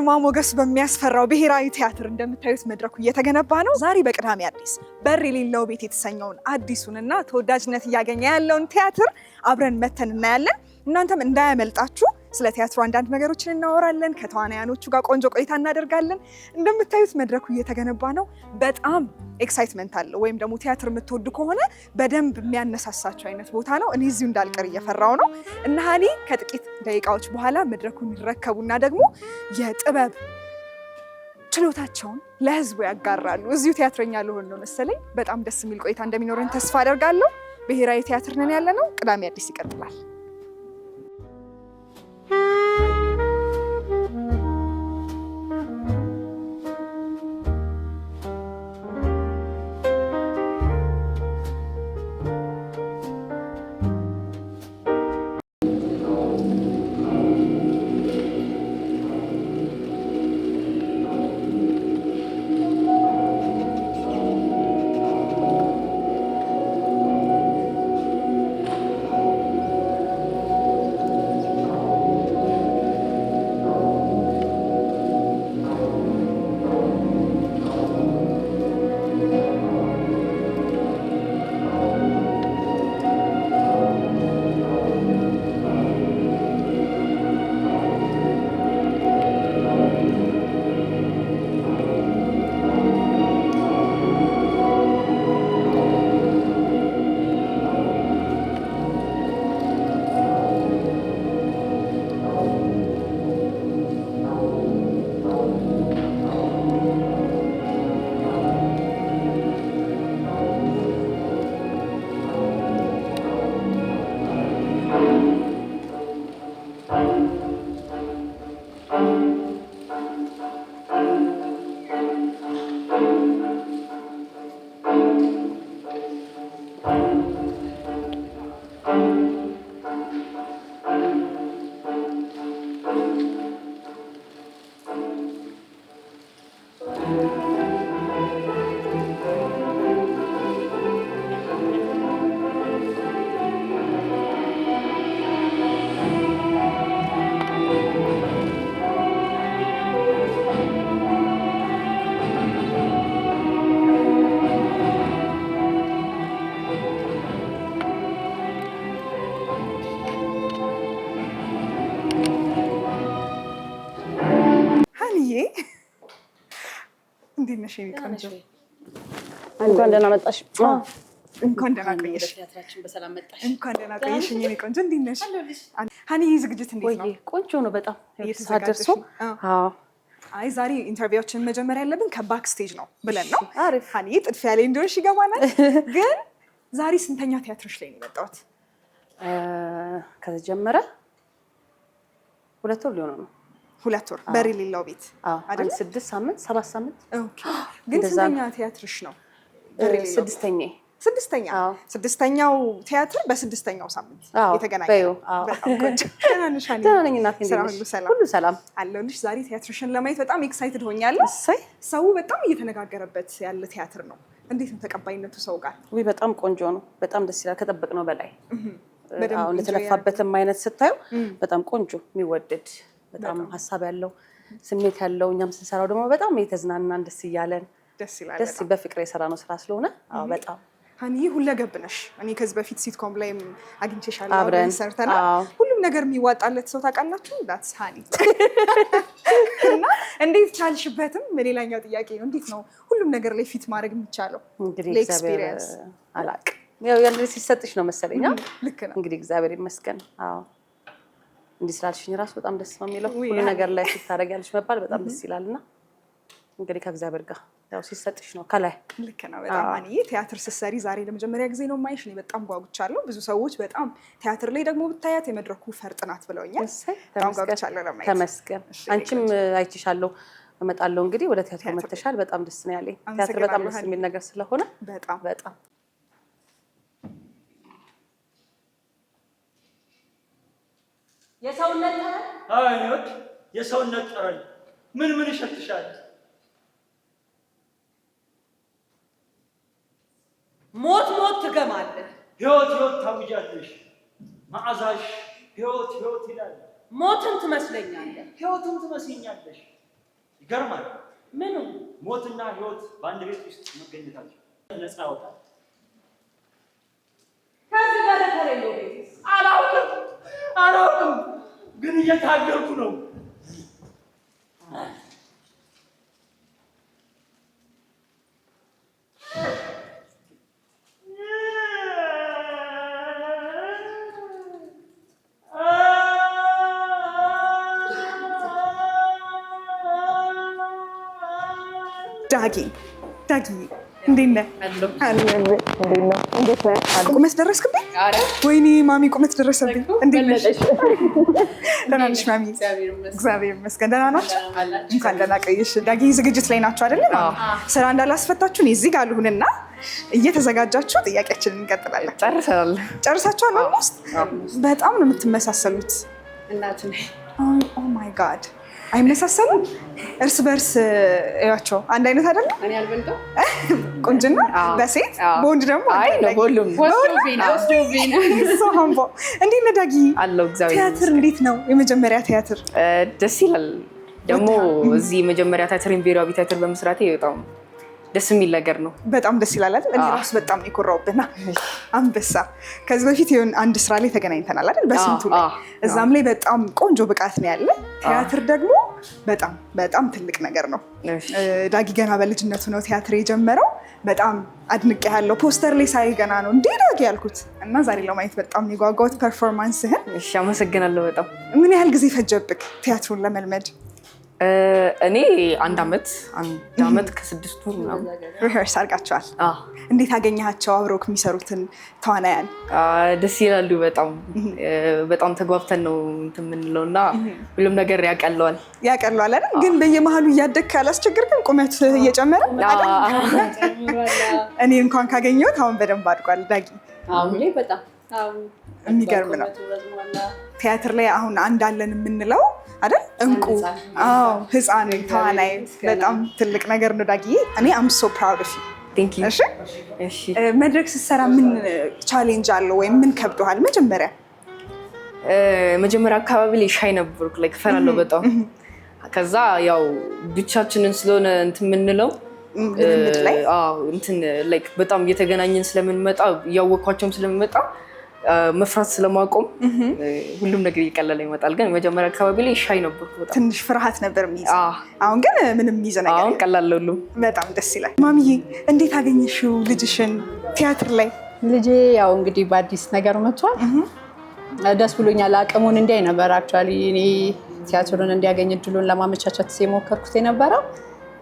ግርማ ሞገስ በሚያስፈራው ብሔራዊ ቲያትር እንደምታዩት መድረኩ እየተገነባ ነው። ዛሬ በቅዳሜ አዲስ በር የሌለው ቤት የተሰኘውን አዲሱንና ተወዳጅነት እያገኘ ያለውን ቲያትር አብረን መተን እናያለን። እናንተም እንዳያመልጣችሁ ስለ ቲያትሩ አንዳንድ ነገሮችን እናወራለን። ከተዋናያኖቹ ጋር ቆንጆ ቆይታ እናደርጋለን። እንደምታዩት መድረኩ እየተገነባ ነው። በጣም ኤክሳይትመንት አለው። ወይም ደግሞ ቲያትር የምትወዱ ከሆነ በደንብ የሚያነሳሳቸው አይነት ቦታ ነው። እኔ እዚሁ እንዳልቀር እየፈራው ነው። እነ ሀኒ ከጥቂት ደቂቃዎች በኋላ መድረኩን ይረከቡና ደግሞ የጥበብ ችሎታቸውን ለህዝቡ ያጋራሉ። እዚሁ ቲያትረኛ ልሆን ነው መሰለኝ። በጣም ደስ የሚል ቆይታ እንደሚኖረን ተስፋ አደርጋለሁ። ብሔራዊ ቲያትር ነን ያለ ነው። ቅዳሜ አዲስ ይቀጥላል። እንዴት ነሽ? እንኳን ደህና መጣሽ። እንኳን ደህና ቆየሽ። ቲያትራችን በሰላም መጣሽ። እንኳን ደህና ቆየሽ የኔ ቆንጆ። እንዴት ነሽ? ሀኒዬ ዝግጅት እንዴት ነው? ቆንጆ ነው በጣም እየተዘጋጀሽ? አዎ። አይ ዛሬ ኢንተርቪዋችንን መጀመር ያለብን ከባክ ስቴጅ ነው ብለን ነው። አሪፍ። ሀኒዬ ጥድፊያ ላይ እንደሆንሽ ይገባናል። ግን ዛሬ ስንተኛ ቲያትርሽ ላይ ነው የመጣሁት? ከተጀመረ 2 ወር ሊሆነው ነው። 2 ወር በር የሌለው ቤት አይደል? 6 ሳምንት 7 ሳምንት። ኦኬ። ግን ስንተኛ ቲያትርሽ ነው? ስድስተኛው ቲያትር በ6ኛው ሳምንት የተገናኘው። በጣም ቆንጆ። ደህና ነኝ እናቴ። ሁሉ ሰላም አለሁልሽ። ዛሬ ቲያትርሽን ለማየት በጣም ኤክሳይትድ ሆኛለሁ። ሰው በጣም እየተነጋገረበት ያለ ቲያትር ነው። እንዴት ነው ተቀባይነቱ ሰው ጋር? በጣም ቆንጆ ነው። በጣም ደስ ይላል። ከጠበቅነው በላይ እንደተለፋበትም አይነት ስታዩ በጣም ቆንጆ የሚወደድ በጣም ሀሳብ ያለው ስሜት ያለው እኛም ስንሰራው ደግሞ በጣም እየተዝናናን ደስ እያለን ደስ በፍቅር የሰራ ነው ስራ ስለሆነ በጣም ሀኒዬ ሁለገብ ነሽ። እኔ ከዚህ በፊት ሲትኮም ላይ አግኝቼሻለሁ፣ አብረን ሰርተናል። ሁሉም ነገር የሚዋጣለት ሰው ታውቃላችሁ። ዳትስ ሀኒ። እና እንዴት ቻልሽበትም ሌላኛው ጥያቄ ነው። እንዴት ነው ሁሉም ነገር ላይ ፊት ማድረግ የሚቻለው? እንግዲህ ኤክስፒሪየንስ አላውቅም፣ ያው ያንዴ ሲሰጥሽ ነው መሰለኝ። ልክ ነው። እንግዲህ እግዚአብሔር ይመስገን። አዎ እንዲህ ስላልሽኝ ራሱ በጣም ደስ ነው የሚለው። ሁሉ ነገር ላይ ፊት ታደርጊያለሽ መባል በጣም ደስ ይላልና እንግዲህ ከእግዚአብሔር ጋር ያው ሲሰጥሽ ነው ከላይ። ልክ ነው በጣም ሀኒዬ። ቲያትር ስትሰሪ ዛሬ ለመጀመሪያ ጊዜ ነው የማይሽ። እኔ በጣም ጓጉቻለሁ። ብዙ ሰዎች በጣም ቲያትር ላይ ደግሞ ብታያት የመድረኩ ፈርጥ ናት ብለውኛል። በጣም ጓጉቻለሁ ለማየት። ተመስገን። አንቺም አይቼሻለሁ፣ እመጣለሁ። እንግዲህ ወደ ቲያትር መተሻል። በጣም ደስ ነው ያለኝ። ቲያትር በጣም ደስ የሚል ነገር ስለሆነ በጣም የሰውነት ጠረን አይኖት የሰውነት ጠረን ምን ይሸትሻል? ሞት ትገማለህ። ህይወት ታውጃለሽ። መዓዛሽ ህይወት ይላል። ሞትን ትመስለኛለህ። ህይወትን ትመስኛለሽ። ይገርማል። ምኑ ሞትና ህይወት በአንድ ቤት ውስጥ መገኘታቸው ነፃ ያወጣል። ከዚህ ጋር ከሌለው ቤት አላውቅም፣ ግን እየታገልኩ ነው። ዳጊ እንዴት ነህ? ቁመት ደረስክብኝ? ወይኔ ማሚ ቁመት ደረሰብኝ። እንዴት ነሽ? ደህና ነሽ ማሚ? እግዚአብሔር ይመስገን። ደህና ናቸው? እንኳን ደህና ቆየሽ። ዳጊ ዝግጅት ላይ ናቸው አይደለ? ስራ እንዳላስፈታችሁን እዚህ ጋር ልሁንና እየተዘጋጃችሁ ጥያቄያችንን እንቀጥላለን። ጨርሳችኋል? ኦልሞስት። በጣም ነው የምትመሳሰሉት። እናት ነኝ። ኦ ማይ ጋድ አይመሳሰሉም? እርስ በርስ እያቸው አንድ አይነት አይደለም? እኔ አልበልጠው ቁንጅና በሴት በወንድ ደግሞ እንዴት ነህ ዳጊ? ቲያትር እንዴት ነው? የመጀመሪያ ቲያትር ደስ ይላል። ደግሞ እዚህ የመጀመሪያ ቲያትር ብሔራዊ ቲያትር በመስራቴ በጣም ደስ የሚል ነገር ነው። በጣም ደስ ይላል አይደል? እኔ ራሱ በጣም ነው የኮራውብና አንበሳ። ከዚህ በፊት ይሁን አንድ ስራ ላይ ተገናኝተናል አይደል? በስንቱ ላይ እዛም ላይ በጣም ቆንጆ ብቃት ነው ያለ። ቲያትር ደግሞ በጣም ትልቅ ነገር ነው። ዳጊ ገና በልጅነቱ ነው ቲያትር የጀመረው። በጣም አድንቄ ያለው ፖስተር ላይ ሳይ ገና ነው እንዴ ዳጊ ያልኩት እና ዛሬ ለማየት በጣም የጓጓሁት ፐርፎርማንስህን። እሺ አመሰግናለሁ በጣም። ምን ያህል ጊዜ ፈጀብክ ቲያትሩን ለመልመድ? እኔ አንድ አመት ከ6 ወር ምናምን ሪሄርስ አድርጋችኋል? እንዴት አገኘሃቸው አብረው የሚሰሩትን ተዋናያን? ደስ ይላሉ በጣም ተጓብተን ነው የምንለው እና ሁሉም ነገር ያቀለዋል አይደል? ግን በየመሀሉ እያደግክ አላስቸገርክም? ቁመት እየጨመረ እኔ እንኳን ካገኘሁት አሁን በደንብ አድጓል ዳጊ። በጣም የሚገርም ነው። ቲያትር ላይ አሁን አንድ አለን የምንለው አይደል? እንቁ ህፃን ተዋናይ በጣም ትልቅ ነገር ነው ዳጊ። እኔ አም ሶ ፕራውድ ኦፍ ዩ። እሺ መድረክ ስትሰራ ምን ቻሌንጅ አለው ወይም ምን ከብዶሃል? መጀመሪያ አካባቢ ላይ ሻይ ነበርኩ፣ ላይ እፈራለሁ በጣም። ከዛ ያው ብቻችንን ስለሆነ እንትን የምንለው በጣም እየተገናኘን ስለምንመጣ እያወቅኳቸውም ስለምንመጣ መፍራት ስለማቆም ሁሉም ነገር እየቀለለ ይመጣል። ግን መጀመሪያ አካባቢ ላይ ሻይ ነበርኩ፣ ትንሽ ፍርሃት ነበር የሚይዘው። አሁን ግን ምንም የሚይዘው ነገር አሁን ቀላል ነው። በጣም ደስ ይላል። ማሚዬ እንዴት አገኘሽው ልጅሽን ቲያትር ላይ? ልጄ ያው እንግዲህ በአዲስ ነገር መጥቷል። ደስ ብሎኛል። አቅሙን እንዲያይ ነበር አክቹዋሊ እኔ ቲያትሩን እንዲያገኝ እድሉን ለማመቻቸት የሞከርኩት የነበረው፣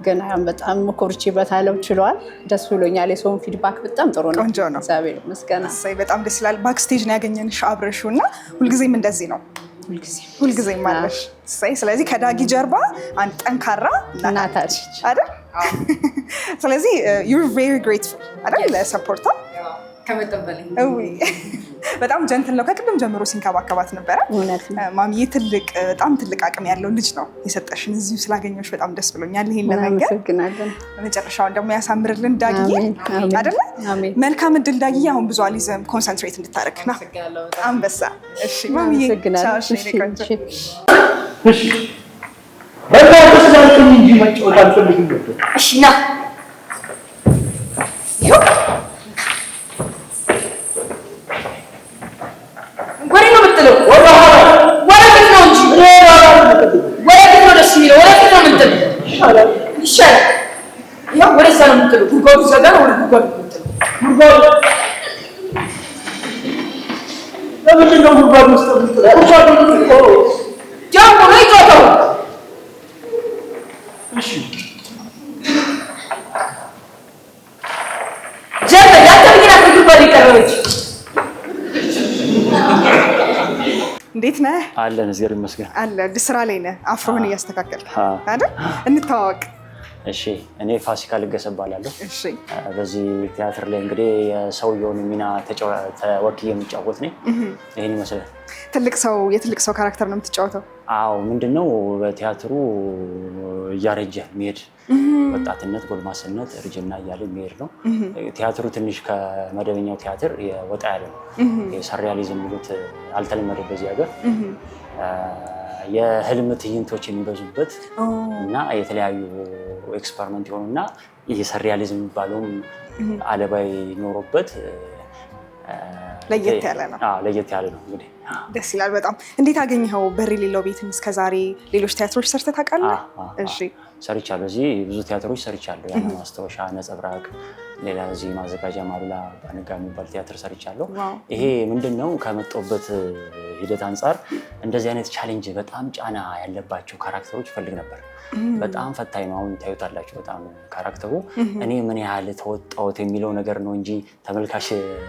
ግን በጣም ኮርቼበታለሁ፣ ችሏል። ደስ ብሎኛል። የሰውን ፊድባክ በጣም ጥሩ ነው። ቆንጆ ነው። እግዚአብሔር ይመስገን። በጣም ደስ ይላል። ባክስቴጅ ነው ያገኘንሽ አብረሽው እና ሁልጊዜም እንደዚህ ነው? ሁልጊዜም አለሽ። ስለዚህ ከዳጊ ጀርባ አንድ ጠንካራ እናት አለች አይደል? ስለዚህ you're very grateful አይደል ለሰፖርቷ? ከመጠን በላይ በጣም ጀንትል ነው። ከቅድም ጀምሮ ሲንከባከባት ነበረ። ማሚዬ በጣም ትልቅ አቅም ያለው ልጅ ነው የሰጠሽን። እዚሁ ስላገኘሁሽ በጣም ደስ ብሎኛል። ይሄን ለመንገር መጨረሻውን ደግሞ ያሳምርልን ዳጊዬ አይደለ? መልካም እድል ዳጊዬ። አሁን ብዙ አልይዝም፣ ኮንሰንትሬት እንድታረግ ነው። አንበሳ። እሺ ማሚዬ እንጂ መጫወት አልፈልግም ነበር። እሺ ና እንዴት ነህ? አለን እግዚአብሔር ይመስገን። አለ ስራ ላይ ነህ? አፍሮህን እያስተካከልክ አይደል? እንተዋወቅ። እሺ እኔ ፋሲካ ልገሰ እባላለሁ። እሺ በዚህ ቲያትር ላይ እንግዲህ የሰውየውን ሚና ተወክዬ የምጫወት ነኝ። ይሄን ይመስላል። የትልቅ ሰው ካራክተር ነው የምትጫወተው? አዎ ምንድነው በቲያትሩ እያረጀ የሚሄድ ወጣትነት፣ ጎልማስነት፣ እርጅና እያለ የሚሄድ ነው። ቲያትሩ ትንሽ ከመደበኛው ቲያትር የወጣ ያለ ነው። የሰሪያሊዝም የሚሉት አልተለመደ በዚህ ሀገር የህልም ትዕይንቶች የሚበዙበት እና የተለያዩ ኤክስፐሪመንት የሆኑና ይሄ ሰሪያሊዝም የሚባለውም አለባይ ኖሮበት ለየት ያለ ነው። ለየት ያለ ነው። እንግዲህ ደስ ይላል በጣም። እንዴት አገኘኸው በር የሌለው ቤትን? እስከዛሬ ሌሎች ቲያትሮች ሰርተህ ታውቃለህ? እሺ ሰርቻለሁ። እዚህ ብዙ ቲያትሮች ሰርቻለሁ። ያን ማስታወሻ፣ ነጸብራቅ፣ ሌላ እዚህ ማዘጋጃ ማሉላ ባነጋ የሚባል ቲያትር ሰርቻለሁ። ይሄ ምንድነው ከመጣሁበት ሂደት አንጻር እንደዚህ አይነት ቻሌንጅ በጣም ጫና ያለባቸው ካራክተሮች ፈልግ ነበር። በጣም ፈታኝ ነው። አሁን ታዩታላችሁ። በጣም ካራክተሩ እኔ ምን ያህል ተወጣሁት የሚለው ነገር ነው እንጂ ተመልካች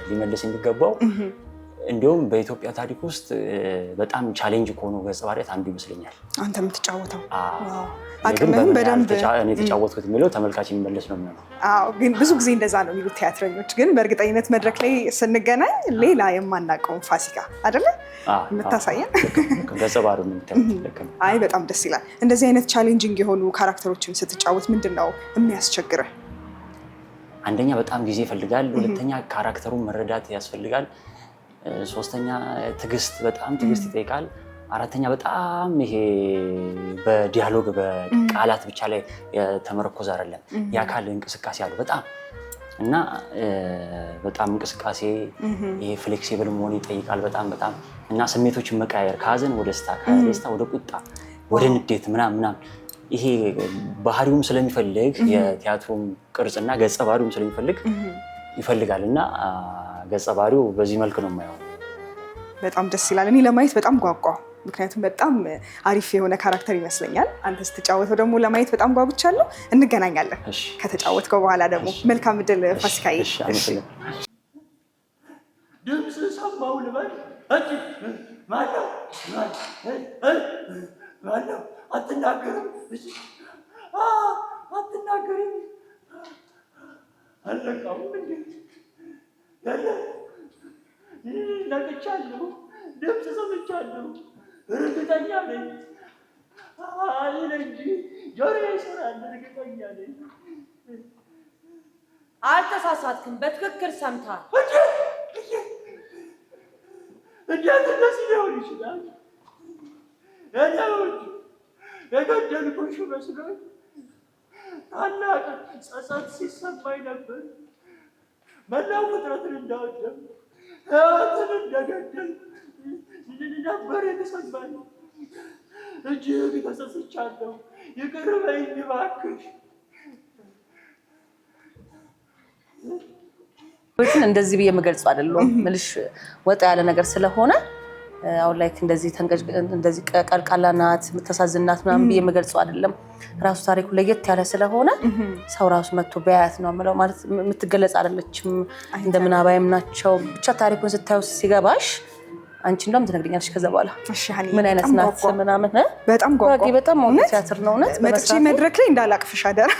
ሊመልስ የሚገባው እንዲሁም በኢትዮጵያ ታሪክ ውስጥ በጣም ቻሌንጅ ከሆኑ ገጸ ባህሪያት አንዱ ይመስለኛል። አንተ የምትጫወተው አቅምህን በደንብ እኔ የተጫወትኩት የሚለው ተመልካች የሚመለስ ነው የሚሆነው። ግን ብዙ ጊዜ እንደዛ ነው የሚሉት ቲያትረኞች። ግን በእርግጠኝነት መድረክ ላይ ስንገናኝ ሌላ የማናውቀውን ፋሲካ አይደለ የምታሳየን? ገጸ ባህሪውን የምታዩት። አይ በጣም ደስ ይላል። እንደዚህ አይነት ቻሌንጂንግ የሆኑ ካራክተሮችን ስትጫወት ምንድን ነው የሚያስቸግርህ? አንደኛ በጣም ጊዜ ይፈልጋል። ሁለተኛ ካራክተሩን መረዳት ያስፈልጋል። ሶስተኛ ትዕግስት፣ በጣም ትዕግስት ይጠይቃል። አራተኛ በጣም ይሄ በዲያሎግ በቃላት ብቻ ላይ የተመረኮዘ አይደለም። የአካል እንቅስቃሴ አለው በጣም እና በጣም እንቅስቃሴ ይሄ ፍሌክሲብል መሆን ይጠይቃል በጣም እና ስሜቶችን መቀያየር ከሀዘን ወደ ደስታ፣ ከደስታ ወደ ቁጣ፣ ወደ ንዴት ምናምን ይሄ ባህሪውም ስለሚፈልግ የቲያትሩም ቅርጽና ገጸ ባህሪውም ስለሚፈልግ ይፈልጋል እና ገጸ ባህሪው በዚህ መልክ ነው የማየው። በጣም ደስ ይላል። እኔ ለማየት በጣም ጓጓ። ምክንያቱም በጣም አሪፍ የሆነ ካራክተር ይመስለኛል። አንተ ስትጫወተው ደግሞ ለማየት በጣም ጓጉቻለሁ። እንገናኛለን ከተጫወትከው በኋላ ደግሞ። መልካም ዕድል ፋሲካዬ። ድምፅ ሰማሁ ልበል። ማነው? አትናገርም? አትናገርም? አለቃውም እንዴ? ነቅቻለሁ። ድምፅ ሰምቻለሁ። እርግጠኛ ነኝ። አይል እንጂ ጆሮዬ ይሰራል። እርግጠኛ ነኝ። አልተሳሳትክም። በትክክል ሰምተሃል። እንዴት እንደዚህ ሊሆን ይችላል? እኔዎች የገደልኩሽ መስሎኝ ታላቅ ጸጸት ሲሰማኝ ነበር። መላው ፍጥረትን እንዳወደም ሕይወትን እንደገደል ነበር የተሰማኝ። እጅግ ተጸጽቻለሁ። ይቅር በይኝ እባክሽ። እንደዚህ ብዬ የምገልጸው አይደለም ምልሽ ወጣ ያለ ነገር ስለሆነ አሁን ላይ እንደዚህ ቀልቃላ ናት የምታሳዝን ናት ምናምን ብዬ የምገልጸው አይደለም። ራሱ ታሪኩ ለየት ያለ ስለሆነ ሰው ራሱ መጥቶ ቢያያት ነው የምለው። ማለት የምትገለጽ አይደለችም። እንደ ምናባይም ናቸው። ብቻ ታሪኩን ስታዩ ሲገባሽ አንቺ እንደውም ትነግሪኛለሽ ከዛ በኋላ ምን አይነት ናት ምናምን። በጣም ቲያትር ነው እውነት። መጥቼ መድረክ ላይ እንዳላቅፍሽ አደራ።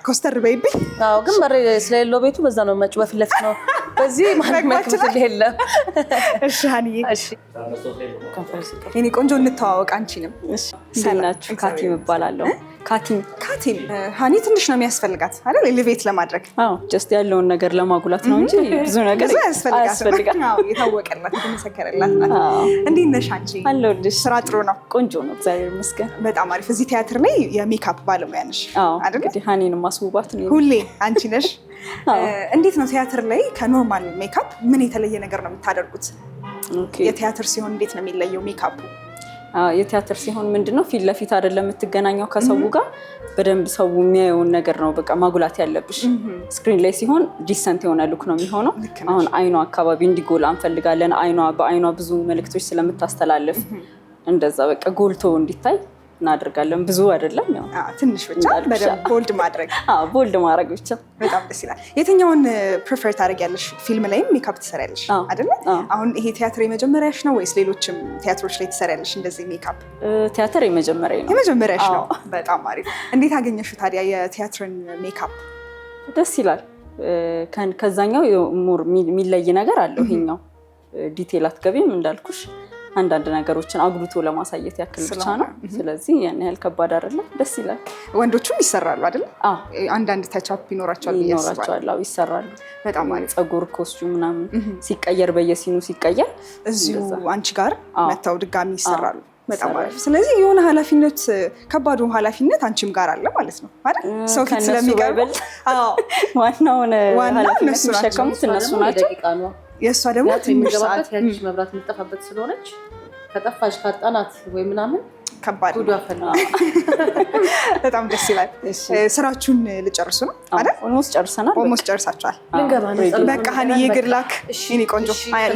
ኮስተር በይብኝ። ግን መሬ ስለሌለው ቤቱ በዛ ነው መጭ በፊት ለፊት ነው። በዚህ ማክመት የለም። እሺ ሀኒዬ፣ የኔ ቆንጆ እንተዋወቅ። አንቺንም ሰላችሁ። ካቲም እባላለሁ። ካቲም ሀኒ ትንሽ ነው የሚያስፈልጋት አይደል? ኤሌቬት ለማድረግ ጀስት ያለውን ነገር ለማጉላት ነው እንጂ ብዙ ነገር አያስፈልጋትም። የታወቀላት የተመሰከረላት ናት። እንዴት ነሽ አንቺ? አለሁልሽ። ስራ ጥሩ ነው? ቆንጆ ነው እግዚአብሔር ይመስገን። በጣም አሪፍ። እዚህ ቲያትር ላይ የሜካፕ ባለሙያ ነሽ አይደል? እንግዲህ ሀኒን ማስውባት ነው ሁሌ አንቺ ነሽ። እንዴት ነው ቲያትር ላይ ከኖርማል ሜካፕ ምን የተለየ ነገር ነው የምታደርጉት? የቲያትር ሲሆን እንዴት ነው የሚለየው ሜካፑ? የቲያትር ሲሆን ምንድነው ፊት ለፊት አይደለም የምትገናኘው ከሰው ጋር። በደንብ ሰው የሚያየውን ነገር ነው በቃ ማጉላት ያለብሽ። ስክሪን ላይ ሲሆን ዲሰንት የሆነ ሉክ ነው የሚሆነው። አሁን አይኗ አካባቢ እንዲጎላ እንፈልጋለን። በአይኗ ብዙ መልእክቶች ስለምታስተላልፍ እንደዛ በቃ ጎልቶ እንዲታይ እናደርጋለን። ብዙ አይደለም ያው ትንሽ ብቻ በደንብ ቦልድ ማድረግ ብቻ። በጣም ደስ ይላል። የትኛውን ፕሪፈር ታደርጊያለሽ? ፊልም ላይም ሜካፕ ትሰሪያለሽ አይደል? አሁን ይሄ ቲያትር የመጀመሪያሽ ነው ወይስ ሌሎችም ቲያትሮች ላይ ትሰሪያለሽ እንደዚህ ሜካፕ? ቲያትር የመጀመሪያሽ ነው። በጣም አሪፍ። እንዴት አገኘሽው ታዲያ የቲያትርን ሜካፕ? ደስ ይላል። ከዛኛው ሞር የሚለይ ነገር አለው። ይሄኛው ዲቴል አትገቢም እንዳልኩሽ አንዳንድ ነገሮችን አጉልቶ ለማሳየት ያክል ብቻ ነው። ስለዚህ ያን ያህል ከባድ አይደለም። ደስ ይላል። ወንዶቹም ይሰራሉ አይደል? አንዳንድ ተቻፕ ይኖራቸዋል። ይሰራሉ። በጣም አሪፍ። ጸጉር፣ ኮስቹም ምናምን ሲቀየር በየሲኑ ሲቀየር እዚሁ አንቺ ጋር መተው ድጋሚ ይሰራሉ። በጣም አሪፍ። ስለዚህ የሆነ ኃላፊነት ከባዱ ኃላፊነት አንቺም ጋር አለ ማለት ነው አይደል? ሰው ፊት ስለሚቀርብ ዋናውን ኃላፊነት የሚሸከሙት እነሱ ናቸው። የእሷ ደግሞ ትንሽ ሰዓት ያቺ መብራት የምትጠፋበት ስለሆነች ከጠፋሽ ካጣናት ወይ ምናምን ከባድ ጉዱ አፈና። በጣም ደስ ይላል። ስራችሁን ልጨርሱ ነው አይደል? ኦልሞስት ጨርሰናል። ኦልሞስት ጨርሳችኋል። ልንገባ ነው። በቃ ሀኒዬ ግድ ላክ። እኔ ቆንጆ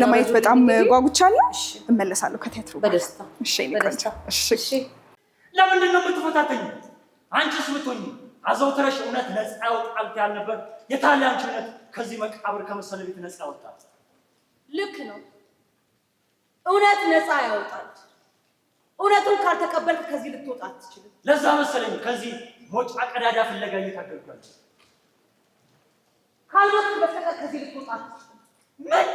ለማየት በጣም ጓጉቻለሁ። እመለሳለሁ ከቲያትሩ በደስታ። እሺ እኔ ቆንጆ። እሺ ለምንድን ነው የምትፈታተኝ? አንቺስ ብትሆኚ አዘውትረሽ እውነት ነፃ ያወጣል ያልነበር የታለ አንቺ እውነት ከዚህ መቃብር ከመሰለ ቤት ነፃ ያወጣል? ልክ ነው። እውነት ነፃ ያወጣል። እውነቱን ካልተቀበልክ ከዚህ ልትወጣ አትችልም። ለዛ መሰለኝ ከዚህ ሞጫ ቀዳዳ ፍለጋ እየታገልኳል። ካልሞትክ በስተቀር ከዚህ ልትወጣ አትችልም። ምን?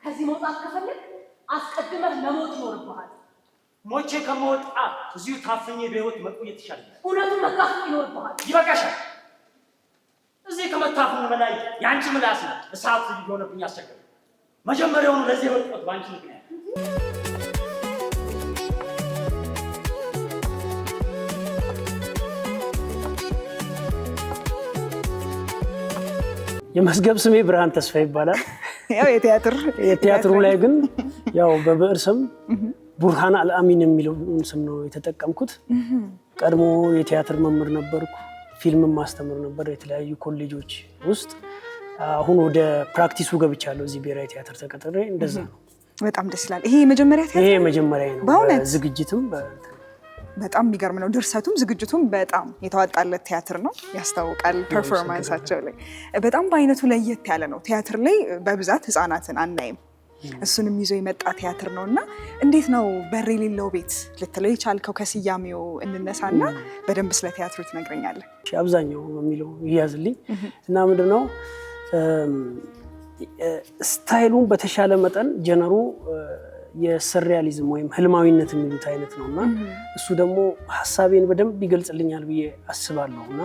ከዚህ መውጣት ከፈለግ አስቀድመህ ለሞት ይኖርብሃል። ሞቼ ከመወጣ እዚሁ ታፍኜ በህይወት መቆየት ይሻላል። እውነቱን መጋፈጥ ይኖርብሃል። ይበቃሻል። እዚህ ከመታፈን በላይ የአንቺ ምላስ ነው እሳት እየሆነብኝ አስቸገረ። መጀመሪያውኑ ለዚህ የወጣሁት በአንቺ ምክንያት። የመዝገብ ስሜ ብርሃን ተስፋ ይባላል። ያው የቲያትሩ ላይ ግን ያው በብዕር ስም ቡርሃን አልአሚን የሚለው ስም ነው የተጠቀምኩት። ቀድሞ የቲያትር መምህር ነበርኩ። ፊልም ማስተምር ነበር የተለያዩ ኮሌጆች ውስጥ። አሁን ወደ ፕራክቲሱ ገብቻለሁ። እዚህ ብሔራዊ ቲያትር ተቀጥሬ እንደዛ ነው። በጣም ደስ ይላል። ይሄ የመጀመሪያ ቲያትር? ይሄ የመጀመሪያ ነው። በዝግጅትም በጣም የሚገርም ነው። ድርሰቱም ዝግጅቱም በጣም የተዋጣለት ቲያትር ነው፣ ያስታውቃል። ፐርፎርማንሳቸው ላይ በጣም በአይነቱ ለየት ያለ ነው። ቲያትር ላይ በብዛት ህፃናትን አናይም። እሱንም ይዞ የመጣ ቲያትር ነው እና እንዴት ነው በር የሌለው ቤት ልትለው የቻልከው? ከስያሜው እንነሳና በደንብ ስለ ቲያትሩ ትነግረኛለህ። አብዛኛው በሚለው ይያዝልኝ እና ምንድነው ስታይሉን በተሻለ መጠን ጀነሩ የሰርሪያሊዝም ወይም ህልማዊነት የሚሉት አይነት ነውና እሱ ደግሞ ሀሳቤን በደንብ ይገልጽልኛል ብዬ አስባለሁ። እና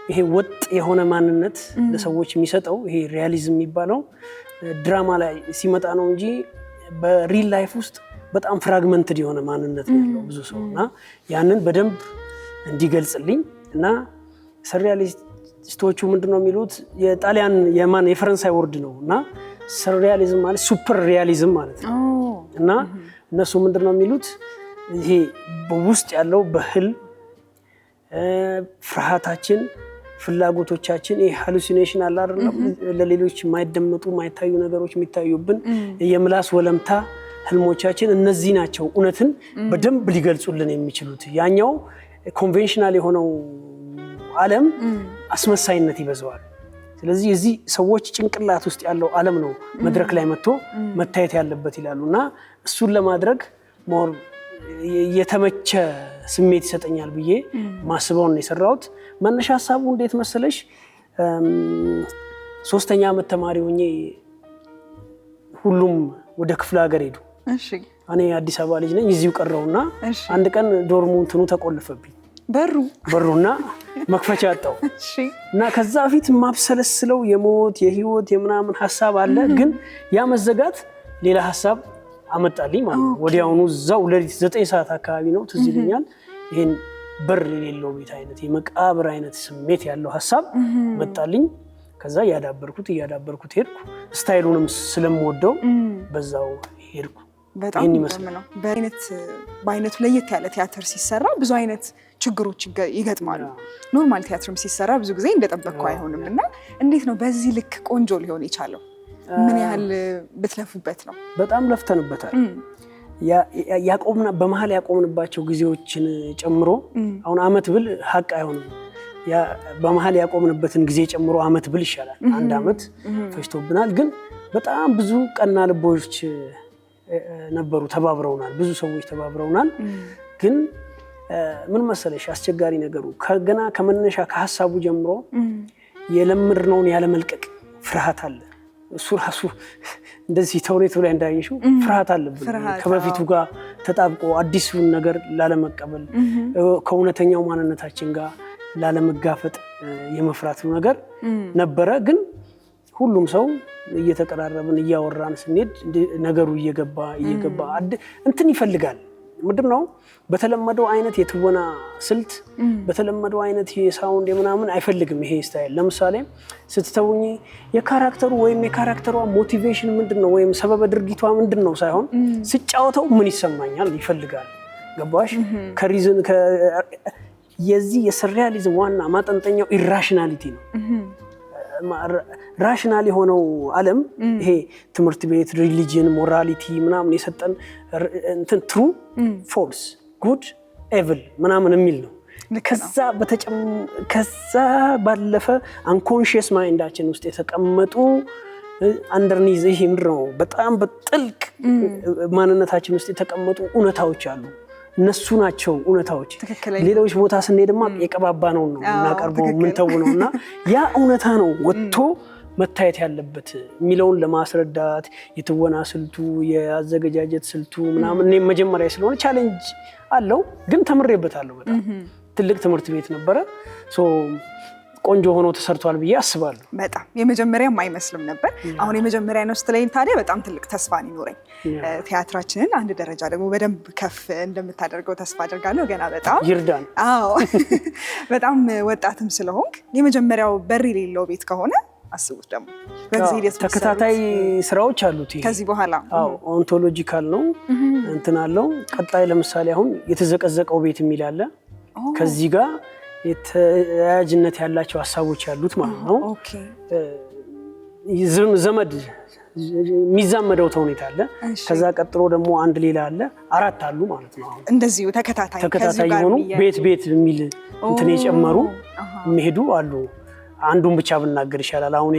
ይሄ ወጥ የሆነ ማንነት ለሰዎች የሚሰጠው ይሄ ሪያሊዝም የሚባለው ድራማ ላይ ሲመጣ ነው እንጂ በሪል ላይፍ ውስጥ በጣም ፍራግመንትድ የሆነ ማንነት ነው ያለው ብዙ ሰው እና ያንን በደንብ እንዲገልጽልኝ እና ሰርሪያሊስቶቹ ምንድነው የሚሉት የጣሊያን የፈረንሳይ ወርድ ነው እና ሰርሪያሊዝም ማለት ሱፐር ሪያሊዝም ማለት ነው እና እነሱ ምንድነው የሚሉት ይሄ በውስጥ ያለው በህል ፍርሃታችን ፍላጎቶቻችን ይሄ ሃሉሲኔሽን አለ አይደለም ለሌሎች የማይደመጡ የማይታዩ ነገሮች የሚታዩብን የምላስ ወለምታ ህልሞቻችን እነዚህ ናቸው እውነትን በደንብ ሊገልጹልን የሚችሉት። ያኛው ኮንቬንሽናል የሆነው ዓለም አስመሳይነት ይበዛዋል። ስለዚህ እዚህ ሰዎች ጭንቅላት ውስጥ ያለው ዓለም ነው መድረክ ላይ መጥቶ መታየት ያለበት ይላሉና እሱን ለማድረግ ሞር የተመቸ ስሜት ይሰጠኛል ብዬ ማስበውን ነው የሰራሁት። መነሻ ሐሳቡ እንዴት መሰለሽ 3ኛ ዓመት ተማሪ ሆኜ ሁሉም ወደ ክፍለ ሀገር ሄዱ። እሺ እኔ አዲስ አበባ ልጅ ነኝ እዚሁ ቀረውና አንድ ቀን ዶርሙ እንትኑ ተቆለፈብኝ በሩና መክፈቻ አጣው። እሺ እና ከዛ ፊት ማብሰለስለው የሞት የህይወት የምናምን ሐሳብ አለ ግን ያ መዘጋት ሌላ ሐሳብ አመጣልኝ ማለት ነው። ወዲያውኑ እዛው ለሊት 9 ሰዓት አካባቢ ነው ትዝ ይለኛል ይሄን በር የሌለው ቤት አይነት የመቃብር አይነት ስሜት ያለው ሐሳብ መጣልኝ። ከዛ ያዳበርኩት ሄድኩ። ስታይሉንም ስለምወደው በዛው ሄድኩ። በጣም ነው። በአይነቱ ለየት ያለ ቲያትር ሲሰራ ብዙ አይነት ችግሮች ይገጥማሉ። ኖርማል ቲያትርም ሲሰራ ብዙ ጊዜ እንደጠበቅከው አይሆንም እና እንዴት ነው በዚህ ልክ ቆንጆ ሊሆን የቻለው? ምን ያህል ብትለፉበት ነው? በጣም ለፍተንበታል። በመሀል ያቆምንባቸው ጊዜዎችን ጨምሮ አሁን አመት ብል ሀቅ አይሆንም። በመሀል ያቆምንበትን ጊዜ ጨምሮ አመት ብል ይሻላል። 1 አመት ፈጅቶብናል። ግን በጣም ብዙ ቀና ልቦች ነበሩ፣ ተባብረውናል። ብዙ ሰዎች ተባብረውናል። ግን ምን መሰለሽ አስቸጋሪ ነገሩ ገና ከመነሻ ከሐሳቡ ጀምሮ የለምድነውን ያለመልቀቅ ፍርሃት አለ። እሱ ራሱ እንደዚህ ተውኔቱ ላይ እንዳየሽው ፍርሃት አለብን። ከበፊቱ ጋር ተጣብቆ አዲሱን ነገር ላለመቀበል ከእውነተኛው ማንነታችን ጋር ላለመጋፈጥ የመፍራቱ ነገር ነበረ። ግን ሁሉም ሰው እየተቀራረብን እያወራን ስንሄድ ነገሩ እየገባ እንትን ይፈልጋል ምንድነው በተለመደው አይነት የትወና ስልት በተለመደው አይነት የሳውንድ ምናምን አይፈልግም ይሄ ስታይል። ለምሳሌ ስትተውኝ የካራክተሩ ወይም የካራክተሯ ሞቲቬሽን ምንድነው ወይም ሰበበ ድርጊቷ ምንድነው ሳይሆን ስጫወተው ምን ይሰማኛል ይፈልጋል። ገባሽ? ከሪዝን የዚህ የሰርሪያሊዝም ዋና ማጠንጠኛው ኢራሽናሊቲ ነው። ራሽናል የሆነው ዓለም ይሄ ትምህርት ቤት ሪሊጅን ሞራሊቲ ምናምን የሰጠን እንትን ትሩ ፎልስ ጉድ ኤቪል ምናምን የሚል ነው። ከዛ ባለፈ አንኮንሽየስ ማይንዳችን ውስጥ የተቀመጡ አንደርኒዝ ይሄ ምንድን ነው በጣም በጥልቅ ማንነታችን ውስጥ የተቀመጡ እውነታዎች አሉ። እነሱ ናቸው እውነታዎች። ሌሎች ቦታ ስንሄድማ የቀባባ ነው እናቀርበው ምንተው ነውና ያ እውነታ ነው ወጥቶ መታየት ያለበት የሚለውን ለማስረዳት የትወና ስልቱ የአዘገጃጀት ስልቱ ምናምን እኔ መጀመሪያ ስለሆነ ቻሌንጅ አለው፣ ግን ተምሬበታለሁ። በጣም ትልቅ ትምህርት ቤት ነበረ። ቆንጆ ሆኖ ተሰርቷል ብዬ አስባለሁ። በጣም የመጀመሪያም አይመስልም ነበር። አሁን የመጀመሪያ ነው ስትለኝ ታዲያ በጣም ትልቅ ተስፋ ይኖረኝ። ቲያትራችንን አንድ ደረጃ ደግሞ በደንብ ከፍ እንደምታደርገው ተስፋ አደርጋለሁ። ገና በጣም ይርዳን። አዎ በጣም ወጣትም ስለሆንክ የመጀመሪያው በር የሌለው ቤት ከሆነ አስቡት ደግሞ በዚህ ሂደት ተከታታይ ስራዎች አሉት። ከዚህ በኋላ አዎ ኦንቶሎጂካል ነው እንትን አለው። ቀጣይ ለምሳሌ አሁን የተዘቀዘቀው ቤት የሚል አለ። ከዚህ ጋር የተያያዥነት ያላቸው ሀሳቦች ያሉት ማለት ነው። ዘመድ የሚዛመደው ተውኔት አለ። ከዛ ቀጥሎ ደግሞ አንድ ሌላ አለ። 4 አሉ ማለት ነው። አሁን እንደዚሁ ተከታታይ የሆኑ ቤት የሚል እንትን የጨመሩ የሚሄዱ አሉ። አንዱን ብቻ ብናገር ይሻላል። አሁን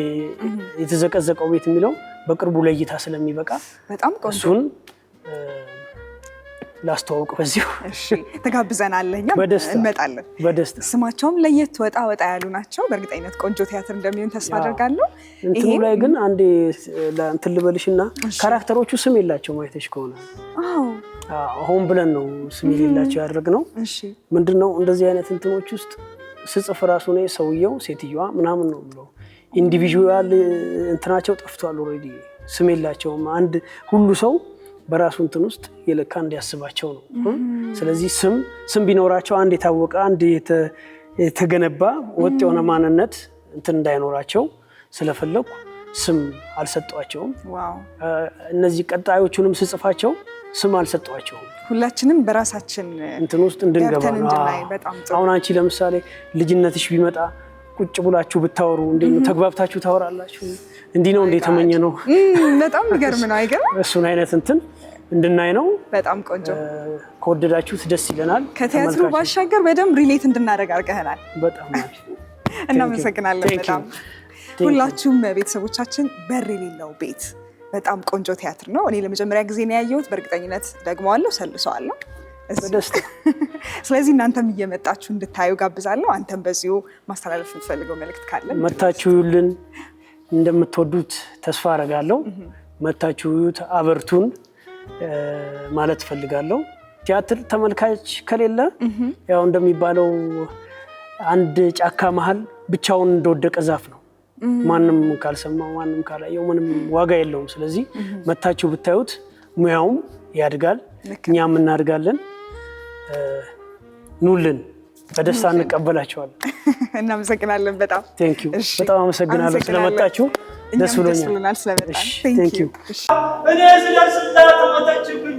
የተዘቀዘቀው ቤት የሚለው በቅርቡ ለእይታ ስለሚበቃ በጣም ቆንጆ እሱን ላስተዋውቅ በዚሁ። እሺ ተጋብዘናል። እኛም እንመጣለን በደስታ። ስማቸውም ለየት ወጣ ያሉ ናቸው። በእርግጠኝነት ቆንጆ ቲያትር እንደሚሆን ተስፋ አደርጋለሁ። እንትኑ ላይ ግን አንዴ እንትን ልበልሽና ካራክተሮቹ ስም የላቸውም አይተሽ ከሆነ ሆን ብለን ነው ስም የሌላቸው ያደረግነው። ምንድነው እንደዚህ አይነት እንትኖች ውስጥ ስጽፍ ራሱ ነው ሰውየው ሴትዮዋ ምናምን ነው ብለው ኢንዲቪጁዋል እንትናቸው ጠፍቷል። ኦልሬዲ ስም የላቸውም። አንድ ሁሉ ሰው በራሱ እንትን ውስጥ የለካ እንዲያስባቸው ነው። ስለዚህ ስም ቢኖራቸው አንድ የታወቀ አንድ የተገነባ ወጥ የሆነ ማንነት እንትን እንዳይኖራቸው ስለፈለኩ ስም አልሰጧቸውም። እነዚህ ቀጣዮቹንም ስጽፋቸው ስም አልሰጧቸውም። ሁላችንም በራሳችን እንትን ውስጥ እንድንገባ ነው። አሁን አንቺ ለምሳሌ ልጅነትሽ ቢመጣ ቁጭ ብላችሁ ብታወሩ እንዴት ነው ተግባብታችሁ ታወራላችሁ? እንዲህ ነው እንዴ ተመኘ ነው። በጣም ይገርም ነው አይገርም? እሱን አይነት እንትን እንድናይ ነው። በጣም ቆንጆ። ከወደዳችሁት ደስ ይለናል። ከቲያትሩ ባሻገር በደንብ ሪሌት እንድናደርግ አድርገናል። በጣም እናመሰግናለን። በጣም ሁላችሁም ቤተሰቦቻችን በር የሌለው ቤት በጣም ቆንጆ ቲያትር ነው። እኔ ለመጀመሪያ ጊዜ ነው ያየሁት። በእርግጠኝነት ደግመዋለሁ፣ ሰልሰዋለሁ። ስለዚህ እናንተም እየመጣችሁ እንድታዩ ጋብዛለሁ። አንተም በዚሁ ማስተላለፍ የምትፈልገው መልእክት ካለ? መታችሁልን እንደምትወዱት ተስፋ አደርጋለሁ። መታችሁት አበርቱን ማለት ፈልጋለሁ። ቲያትር ተመልካች ከሌለ ያው እንደሚባለው አንድ ጫካ መሃል ብቻውን እንደወደቀ ዛፍ ነው። ማንም ካልሰማው ማንም ካላየው ምንም ዋጋ የለውም። ስለዚህ መታችሁ ብታዩት ሙያውም ያድጋል፣ እኛም እናድጋለን። ኑልን፣ በደስታ እንቀበላቸዋለን። እናመሰግናለን። በጣም ቴንኪው። በጣም አመሰግናለሁ ስለመጣችሁ። ደስ ብሎኛል ስለመጣችሁ። ቴንኪው። እኔ ስደርስላት ተመታችብኝ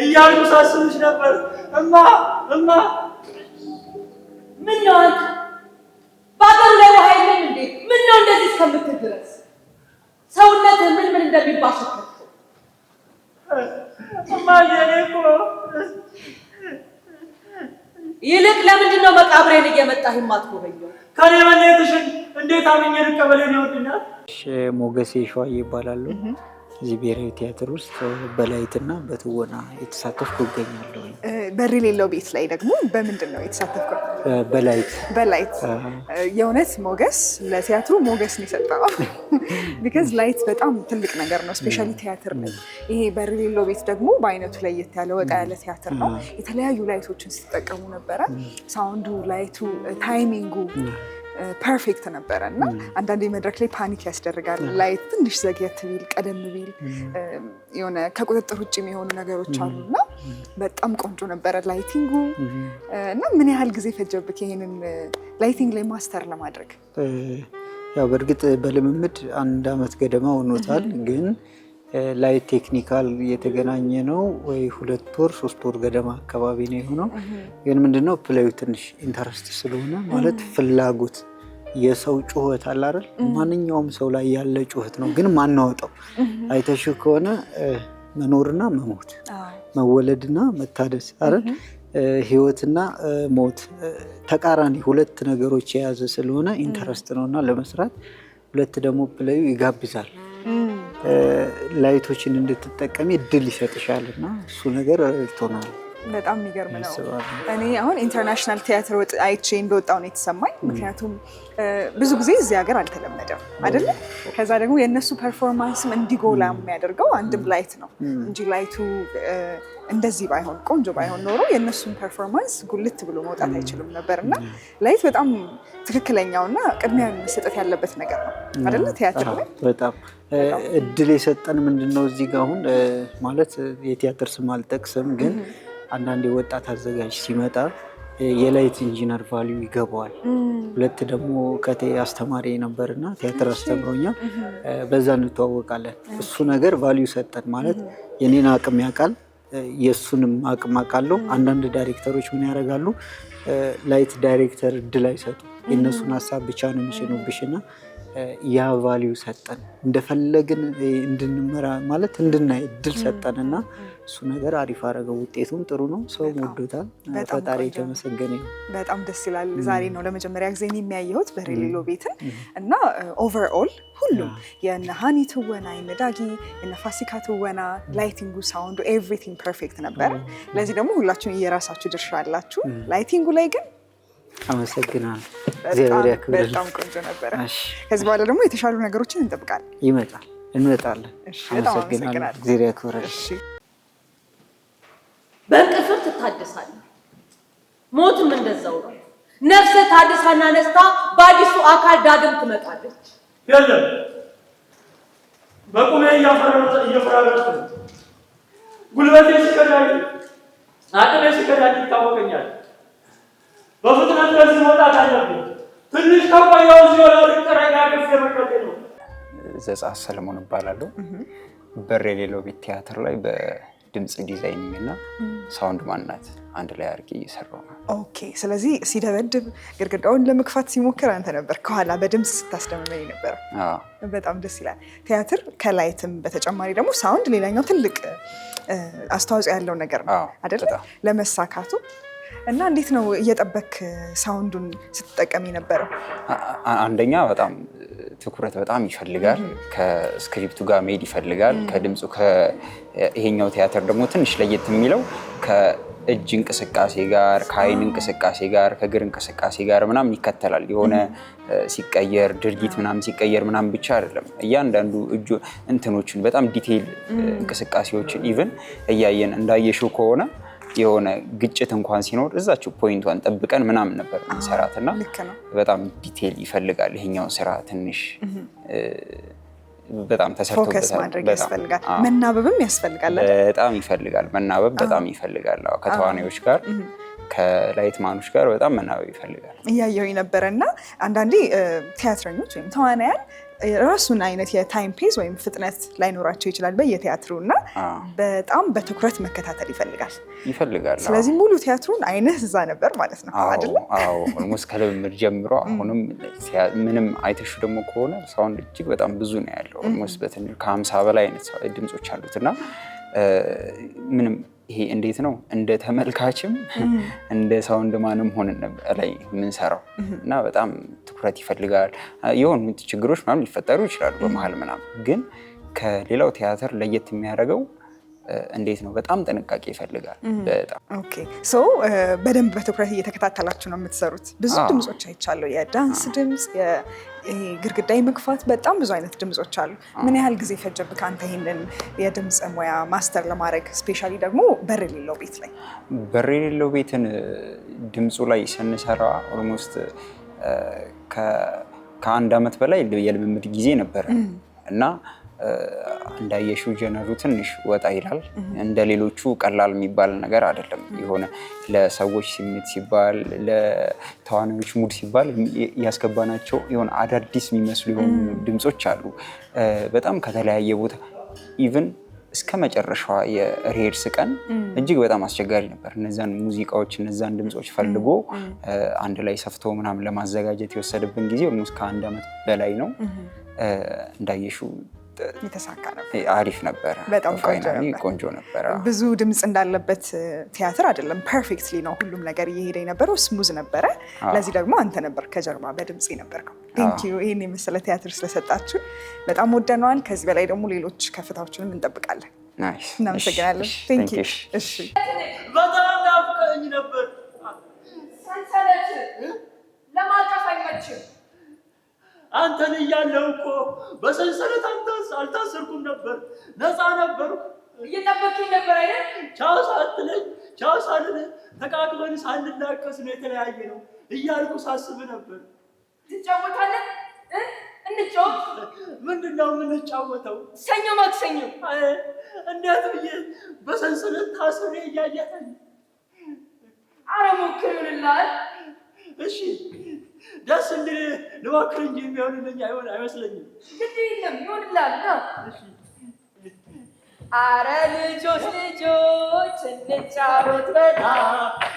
እያሉ ሳስብሽ ነበር። እማ ምን ነው አንተ ባገር ላይ ውሃ የለም እንዴ? ምን ነው እንደዚህ እስከምትል ድረስ ሰውነትህ ምን እንደሚባል እማዬ እኔ እኮ ይልቅ ለምንድን ነው መቃብሬን እየመጣህ የማትጎበኘው? ከኔ መለየትሽን እንዴት አምኜ ልቀበል? ነው ወድናት ሞገሴ ሸዋዬ ይባላሉ። እዚህ ብሔራዊ ቲያትር ውስጥ በላይትና በትወና የተሳተፍኩ እገኛለሁ። በር የሌለው ቤት ላይ ደግሞ በምንድን ነው የተሳተፍከው? በላይት። የእውነት ሞገስ ለቲያትሩ ሞገስ ነው የሰጠው። ቢካዝ ላይት በጣም ትልቅ ነገር ነው፣ ስፔሻሊ ቲያትር ነው። ይሄ በር የሌለው ቤት ደግሞ በአይነቱ ለየት ያለ ወጣ ያለ ቲያትር ነው። የተለያዩ ላይቶችን ሲጠቀሙ ነበረ። ሳውንዱ፣ ላይቱ፣ ታይሚንጉ ፐርፌክት ነበረ እና አንዳንዴ መድረክ ላይ ፓኒክ ያስደርጋል። ላይት ትንሽ ዘግየት ቢል ቀደም ቢል የሆነ ከቁጥጥር ውጭ የሚሆኑ ነገሮች አሉና በጣም ቆንጆ ነበረ ላይቲንጉ። እና ምን ያህል ጊዜ ፈጀብክ ይሄንን ላይቲንግ ላይ ማስተር ለማድረግ? ያው በእርግጥ በልምምድ 1 ዓመት ገደማ ሆኖታል። ግን ላይት ቴክኒካል የተገናኘ ነው ወይ 2 ወር 3 ወር ገደማ አካባቢ ነው የሆነው። ግን ምንድነው ፕሌዩ ትንሽ ኢንተረስት ስለሆነ ማለት ፍላጎት የሰው ጩኸት አለ አይደል? ማንኛውም ሰው ላይ ያለ ጩኸት ነው ግን ማናወጣው። አይተሽ ከሆነ መኖርና መሞት፣ መወለድና መታደስ አይደል? ህይወትና ሞት ተቃራኒ 2 ነገሮች የያዘ ስለሆነ ኢንተረስት ነውና ለመስራት 2 ደግሞ ፕሌዩ ይጋብዛል። ላይቶችን እንድትጠቀሚ እድል ይሰጥሻልና እሱ ነገር ረድቶናል። በጣም የሚገርም ነው። እኔ አሁን ኢንተርናሽናል ቲያትር አይቼ እንደወጣው ነው የተሰማኝ። ምክንያቱም ብዙ ጊዜ እዚህ ሀገር አልተለመደም አይደለ? ከዛ ደግሞ የእነሱ ፐርፎርማንስም እንዲጎላ የሚያደርገው አንድም ላይት ነው እንጂ ላይቱ እንደዚህ ባይሆን ቆንጆ ባይሆን ኖሮ የእነሱን ፐርፎርማንስ ጉልት ብሎ መውጣት አይችልም ነበር። እና ላይት በጣም ትክክለኛውና ቅድሚያ መሰጠት ያለበት ነገር ነው አይደለ? ቲያትር ላይ በጣም እድል የሰጠን ምንድነው እዚህ ጋር አሁን ማለት የቲያትር ስም አልጠቅስም፣ ግን አንዳንድ ወጣት አዘጋጅ ሲመጣ የላይት ኢንጂነር ቫልዩ ይገባዋል። 2 ደግሞ ከቴ አስተማሪ ነበርና ቲያትር አስተምሮኛል። በዛ እንተዋወቃለን። እሱ ነገር ቫልዩ ሰጠን ማለት የኔን አቅም ያውቃል፣ የእሱንም አቅም አውቃለሁ። አንዳንድ ዳይሬክተሮች ምን ያደርጋሉ? ላይት ዳይሬክተር እድል አይሰጡ፣ የእነሱን ሀሳብ ብቻ ነው የሚጭኑብሽና ያ ቫልዩ ሰጠን፣ እንደፈለግን እንድንመራ ማለት እንድናይ እድል ሰጠንና እሱ ነገር አሪፍ አደረገው። ውጤቱም ጥሩ ነው፣ ሰው ወዶታል። ፈጣሪ የተመሰገነ ነው። በጣም ደስ ይላል። ዛሬ ነው ለመጀመሪያ ጊዜ የሚያየሁት በሬ ሌሎ ቤትን እና ኦቨርኦል ሁሉም የነ ሃኒ ትወና፣ የነ ዳጊ፣ የነ ፋሲካ ትወና፣ ላይቲንጉ፣ ሳውንዱ ኤቭሪቲንግ ፐርፌክት ነበር። ለዚህ ደግሞ ሁላችሁም የራሳችሁ ድርሻ አላችሁ። ላይቲንጉ ላይ ግን አመሰግናለሁ። በጣም ቆንጆ ነበረ። ከዚህ በኋላ ደግሞ የተሻሉ ነገሮችን እንጠብቃለን። እንመጣለን። አመሰግናለሁ። እግዚአብሔር ያክብረን። በእንቅልፍም ትታደሳለህ፣ ሞትም እንደዛው ነው። ነፍስ ታድሳና ነስታ በአዲሱ አካል ዳግም ትመጣለች። የለም በቁሜ እየፈራረስኩ ነው። ጉልበቴ ሲቀዳኝ፣ አቅሜ ሲቀዳኝ ይታወቀኛል። በፍጥነት ለዚህ መውጣት አለብኝ። ትንሽ ከቆየሁ እዚህ ወደ ተረጋግፌ መቅረቴ ነው። ዘጸአት ሰለሞን እባላለሁ። በሬ ሌሎ ቤት ቲያትር ላይ በድምፅ ዲዛይኒንግ እና ሳውንድ ማንነት አንድ ላይ አድርጌ እየሰራሁ ነው። ኦኬ። ስለዚህ ሲደበድብ ግድግዳውን ለመክፋት ሲሞክር አንተ ነበር ከኋላ በድምፅ ስታስደምመኝ ነበር። በጣም ደስ ይላል። ቲያትር ከላይትም በተጨማሪ ደግሞ ሳውንድ ሌላኛው ትልቅ አስተዋጽኦ ያለው ነገር ነው አይደል? ለመሳካቱ እና እንዴት ነው እየጠበክ ሳውንዱን ስትጠቀም የነበረው? አንደኛ በጣም ትኩረት በጣም ይፈልጋል። ከስክሪፕቱ ጋር መሄድ ይፈልጋል። ከድምፁ ይሄኛው ቲያትር ደግሞ ትንሽ ለየት የሚለው ከእጅ እንቅስቃሴ ጋር፣ ከአይን እንቅስቃሴ ጋር፣ ከእግር እንቅስቃሴ ጋር ምናምን ይከተላል። የሆነ ሲቀየር ድርጊት ምናምን ሲቀየር ምናምን ብቻ አይደለም። እያንዳንዱ እጁ እንትኖችን በጣም ዲቴይል እንቅስቃሴዎችን ኢቭን እያየን እንዳየሽው ከሆነ የሆነ ግጭት እንኳን ሲኖር እዛችው ፖይንቷን ጠብቀን ምናምን ነበር እንሰራትና በጣም ዲቴይል ይፈልጋል። ይሄኛው ስራ ትንሽ በጣም ተሰርቶበታል። ፎከስ ማድረግ ያስፈልጋል። መናበብም ያስፈልጋል። በጣም ይፈልጋል። መናበብ በጣም ይፈልጋል። ከተዋናዮች ጋር ከላይት ማኖች ጋር በጣም መናበብ ይፈልጋል። እያየሁኝ ነበረና አንዳንዴ ቲያትረኞች ወይም ተዋናያን ራሱን አይነት የታይም ፔዝ ወይም ፍጥነት ላይኖራቸው ይችላል በየቲያትሩ እና በጣም በትኩረት መከታተል ይፈልጋል። ስለዚህ ሙሉ ቲያትሩን አይነት እዛ ነበር ማለት ነው አይደል? አዎ ኦልሞስት ከልምምድ ጀምሮ አሁንም ምንም አይተሹ ደግሞ ከሆነ ሳውንድ እጅግ በጣም ብዙ ነው ያለው። ኦልሞስት ከ50 በላይ አይነት ድምጾች አሉትና ምንም ይሄ እንዴት ነው እንደ ተመልካችም እንደ ሳውንድ ማንም ሆነን ላይ የምንሰራው እና በጣም ትኩረት ይፈልጋል። የሆኑ ችግሮች ምናምን ሊፈጠሩ ይችላሉ በመሀል ምናምን፣ ግን ከሌላው ቲያትር ለየት የሚያደርገው እንዴት ነው በጣም ጥንቃቄ ይፈልጋል። በጣም ኦኬ። ሶ በደንብ በትኩረት እየተከታተላችሁ ነው የምትሰሩት። ብዙ ድምጾች አይቻለሁ። የዳንስ ድምጽ፣ የግድግዳ መግፋት፣ በጣም ብዙ አይነት ድምጾች አሉ። ምን ያህል ጊዜ ፈጀብህ አንተ ይሄንን የድምጽ ሙያ ማስተር ለማድረግ? ስፔሻሊ ደግሞ በሬ ሌለው ቤት ላይ። በሬ ሌለው ቤትን ድምጹ ላይ ስንሰራ ኦልሞስት ከ1 ዓመት በላይ የልምምድ ጊዜ ነበረ እና እንዳየሽው ጀነሩ ትንሽ ወጣ ይላል። እንደ ሌሎቹ ቀላል የሚባል ነገር አይደለም። የሆነ ለሰዎች ስሜት ሲባል ለተዋናዮች ሙድ ሲባል ያስገባናቸው የሆነ አዳዲስ የሚመስሉ የሆኑ ድምጾች አሉ። በጣም ከተለያየ ቦታ ኢቭን እስከ መጨረሻዋ የሪሄርስ ቀን እጅግ በጣም አስቸጋሪ ነበር። እነዛን ሙዚቃዎች እነዛን ድምጾች ፈልጎ አንድ ላይ ሰፍቶ ምናምን ለማዘጋጀት የወሰደብን ጊዜ ኦልሞስት ከ1 ዓመት በላይ ነው። እንዳየሽው የተሳካ ነበር። አሪፍ ነበረ። በጣም ቆንጆ ነበረ። ብዙ ድምጽ እንዳለበት ቲያትር አይደለም። ፐርፌክትሊ ነው ሁሉም ነገር እየሄደ የነበረው፣ ስሙዝ ነበረ። ለዚህ ደግሞ አንተ ነበር ከጀርባ በድምጽ የነበርከው። ቴንኪዩ ይሄን የመሰለ ቲያትር ስለሰጣችሁ በጣም ወደነዋል። ከዚህ በላይ ደግሞ ሌሎች ከፍታዎችንም እንጠብቃለን። እናመሰግናለን። ቴንኪዩ። እሺ በጣም ናፍቀኝ ነበር። ሰንሰለት ለማቀፍ አይመችም። አንተን እያለሁ እኮ በሰንሰለት አልታሰርኩም ነበር፣ ነፃ ነበርኩ። እየጠበቅኝ ነበር አይደል? ቻው ሳትለኝ ቻው ሳልልህ ተቃቅበን ሳንላቀስ ነው የተለያየ ነው እያልኩ ሳስብ ነበር። ትጫወታለህ? እንጫወት። ምንድን ነው የምንጫወተው? ሰኞ ማክሰኞ። እንዴት ብዬ በሰንሰለት ታስሬ እያየኸኝ? ኧረ ሞክር ይሆንልሃል። እሺ ደስ እንዲል ልሞክር እንጂ የሚሆንልኝ አይመስለኝም። ግድ የለም ይሆንልሃል። ኧረ ልጆች እንጫወት በጣም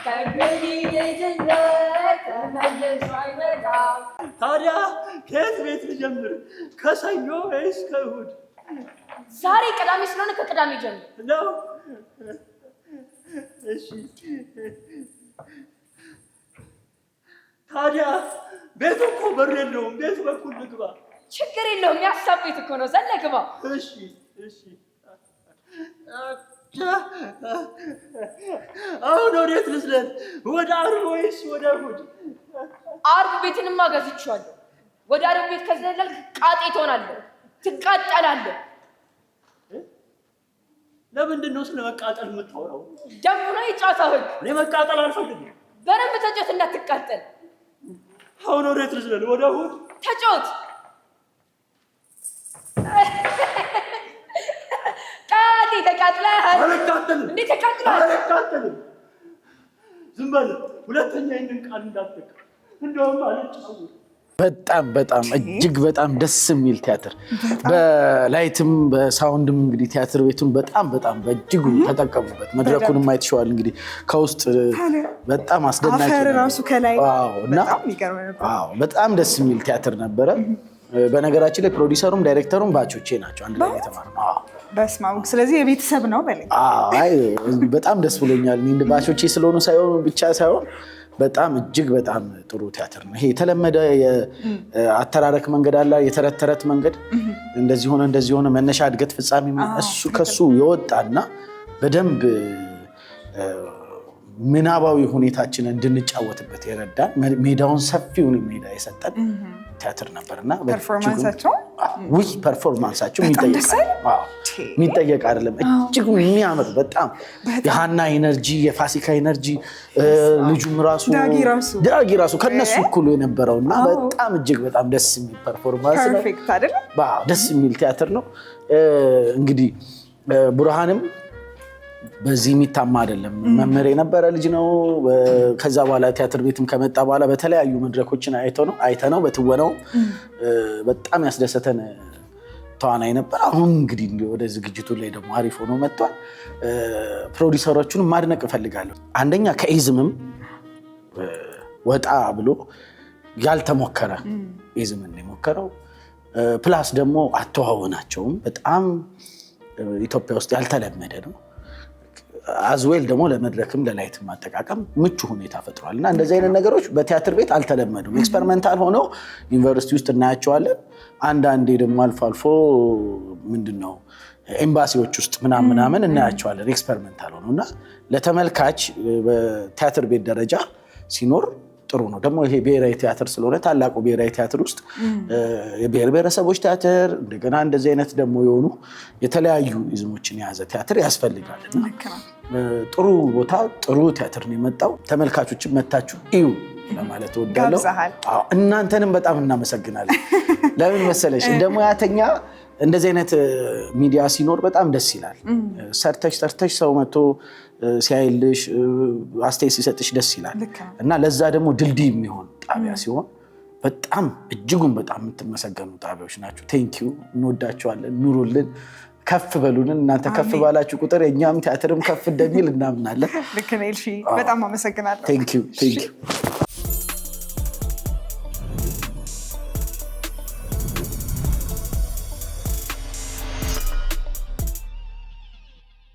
ከእንግዲህ ልጅነት ተመልሶ አይመጣም። ታዲያ ከየት ቤት ልጀምር? ከሰኞ ወይስ ከእሑድ? ዛሬ ቅዳሜ ስለሆነ ከቅዳሜ ጀምር ነው። እሺ ታዲያ ቤቱ እኮ በር የለውም። ቤት በኩል ልግባ? ችግር የለውም። የሀሳብ ቤት እኮ ነው። ዘለ ግባ። እሺ እሺ። አሁን ወዴት ልዝለል? ወደ ዓርብ ወይስ ወደ እሑድ? ዓርብ ቤትንማ ገዝቼዋለሁ። ወደ ዓርብ ቤት ከዘለልክ ቃጤ ትሆናለህ፣ ትቃጠላለህ። ለምንድን ነው ስለ መቃጠል የምታወራው? ደሙ ነው የጨዋታ ህግ። እኔ መቃጠል አልፈልግም። በደንብ ተጫወት እንዳትቃጠል። አሁን ወዴት ልዝለል? ወደ እሑድ? ተጫወት። ቃጤ ተቃጥለሃል። አልቃጠልም። እንዴት ተቃጥለሃል? አልቃጠልም። ዝም በል። ሁለተኛ ይህንን ቃል እንዳትጠቅ። እንደውም አልጫወትም። በጣም እጅግ በጣም ደስ የሚል ቲያትር፣ በላይትም በሳውንድም እንግዲህ ቲያትር ቤቱን በጣም በእጅጉ ተጠቀሙበት። መድረኩንም አይተሽዋል እንግዲህ ከውስጥ በጣም አስደናቂ አፈር ራሱ ከላይ እና በጣም ደስ የሚል ቲያትር ነበረ። በነገራችን ላይ ፕሮዲሰሩም ዳይሬክተሩም ባቾቼ ናቸው፣ አንድ ላይ የተማርነው። በስመ አብ። ስለዚህ የቤተሰብ ነው በለኝ። አይ በጣም ደስ ብሎኛል። ባቾቼ ስለሆኑ ብቻ ሳይሆን በጣም እጅግ በጣም ጥሩ ቲያትር ነው። ይሄ የተለመደ የአተራረክ መንገድ አለ፣ የተረት ተረት መንገድ እንደዚህ ሆነ መነሻ እድገት ፍጻሜ እሱ ከሱ የወጣና በደንብ ምናባዊ ሁኔታችንን እንድንጫወትበት የረዳን ሜዳውን ሰፊውን ሜዳ የሰጠን ቲያትር ነበርና ፐርፎርማንሳቸው የሚጠየቅ አይደለም። እጅግ የሚያምር በጣም የሃና ኤነርጂ፣ የፋሲካ ኤነርጂ፣ ልጁም ዳጊ ራሱ ከነሱ እኩሉ የነበረው እና በጣም እጅግ በጣም ደስ የሚል ፐርፎርማንስ ነው። ደስ የሚል ቲያትር ነው። እንግዲህ ቡርሃንም በዚህ የሚታማ አይደለም። መምህር የነበረ ልጅ ነው። ከዛ በኋላ ቲያትር ቤትም ከመጣ በኋላ በተለያዩ መድረኮችን አይተነው በትወነው በጣም ያስደሰተን ተዋናይ ነበር። አሁን እንግዲህ ወደ ዝግጅቱ ላይ ደግሞ አሪፍ ሆኖ መጥቷል። ፕሮዲሰሮቹን ማድነቅ እፈልጋለሁ። አንደኛ ከኢዝምም ወጣ ብሎ ያልተሞከረ ኢዝምን የሞከረው ፕላስ ደግሞ አተዋወናቸውም በጣም ኢትዮጵያ ውስጥ ያልተለመደ ነው። አዝዌል ደግሞ ለመድረክም ለላይትም ማጠቃቀም ምቹ ሁኔታ ፈጥሯል እና እንደዚህ አይነት ነገሮች በቲያትር ቤት አልተለመዱም። ኤክስፐሪመንታል ሆነው ዩኒቨርሲቲ ውስጥ እናያቸዋለን። አንዳንዴ ደግሞ አልፎ ምንድነው ኤምባሲዎች ውስጥ ምናምን እናያቸዋለን ኤክስፐሪመንታል ሆነው እና ለተመልካች በቲያትር ቤት ደረጃ ሲኖር ጥሩ ነው። ደግሞ ይሄ ብሔራዊ ቲያትር ስለሆነ ታላቁ ብሔራዊ ቲያትር ውስጥ የብሔር ብሔረሰቦች ቲያትር እንደገና እንደዚህ አይነት ደግሞ የሆኑ የተለያዩ ኢዝሞችን የያዘ ቲያትር ያስፈልጋል እና ጥሩ ቦታ ጥሩ ቲያትር ነው የመጣው። ተመልካቾችን መታችሁ እዩ ለማለት እወዳለሁ። እናንተንም በጣም እናመሰግናለን። ለምን መሰለሽ እንደ ሙያተኛ እንደዚህ አይነት ሚዲያ ሲኖር በጣም ደስ ይላል። ሰርተሽ ሰው መጥቶ ሲያይልሽ አስተያየት ሲሰጥሽ ደስ ይላል እና ለዛ ደግሞ ድልድይ የሚሆን ጣቢያ ሲሆን በጣም እጅጉን በጣም የምትመሰገኑ ጣቢያዎች ናቸው። ቴንኪዩ፣ እንወዳቸዋለን። ኑሩልን፣ ከፍ በሉልን። እናንተ ከፍ ባላችሁ ቁጥር የእኛም ቲያትርም ከፍ እንደሚል እናምናለን። ልክ ነህ ኤልሺ፣ በጣም አመሰግናለሁ። ቴንኪዩ።